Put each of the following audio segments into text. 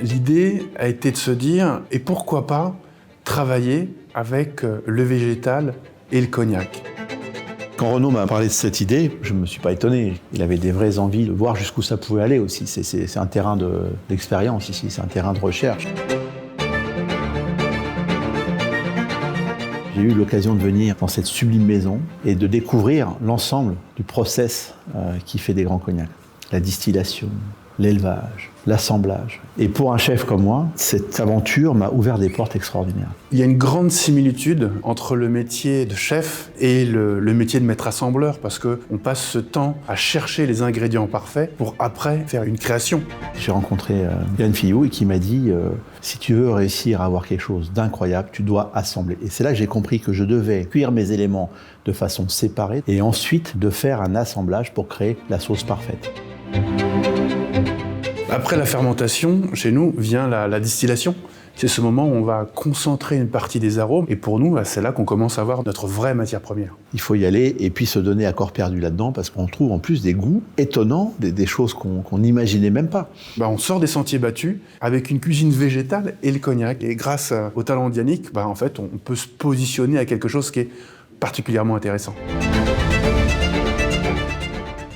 L'idée a été de se dire, et pourquoi pas travailler avec le végétal et le cognac. Quand Renaud m'a parlé de cette idée, je ne me suis pas étonné. Il avait des vraies envies de voir jusqu'où ça pouvait aller aussi. C'est un terrain d'expérience ici, c'est un terrain de recherche. J'ai eu l'occasion de venir dans cette sublime maison et de découvrir l'ensemble du process qui fait des grands cognacs. La distillation, l'élevage, l'assemblage. Et pour un chef comme moi, cette aventure m'a ouvert des portes extraordinaires. Il y a une grande similitude entre le métier de chef et le métier de maître assembleur, parce qu'on passe ce temps à chercher les ingrédients parfaits pour après faire une création. J'ai rencontré Yann Fillou qui m'a dit si tu veux réussir à avoir quelque chose d'incroyable, tu dois assembler. Et c'est là que j'ai compris que je devais cuire mes éléments de façon séparée et ensuite de faire un assemblage pour créer la sauce parfaite. Après la fermentation, chez nous, vient la distillation. C'est ce moment où on va concentrer une partie des arômes. Et pour nous, c'est là qu'on commence à avoir notre vraie matière première. Il faut y aller et puis se donner à corps perdu là-dedans parce qu'on trouve en plus des goûts étonnants, des choses qu'on n'imaginait même pas. On sort des sentiers battus avec une cuisine végétale et le cognac. Et grâce au talent d'Yannick, en fait, on peut se positionner à quelque chose qui est particulièrement intéressant.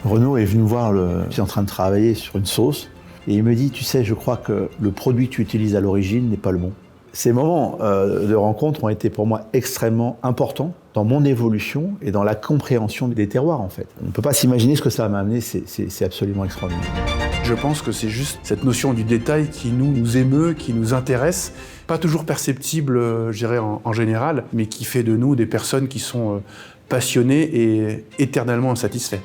Renaud est venu me voir, je suis en train de travailler sur une sauce. Et il me dit, tu sais, je crois que le produit que tu utilises à l'origine n'est pas le bon. Ces moments de rencontre ont été pour moi extrêmement importants dans mon évolution et dans la compréhension des terroirs, en fait. On ne peut pas s'imaginer ce que ça m'a amené, c'est absolument extraordinaire. Je pense que c'est juste cette notion du détail qui nous émeut, qui nous intéresse, pas toujours perceptible, je dirais, en général, mais qui fait de nous des personnes qui sont passionnées et éternellement insatisfaits.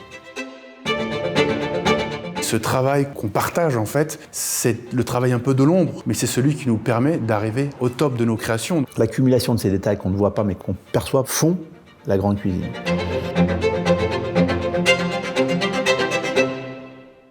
Ce travail qu'on partage, en fait, c'est le travail un peu de l'ombre, mais c'est celui qui nous permet d'arriver au top de nos créations. L'accumulation de ces détails qu'on ne voit pas mais qu'on perçoit font la grande cuisine.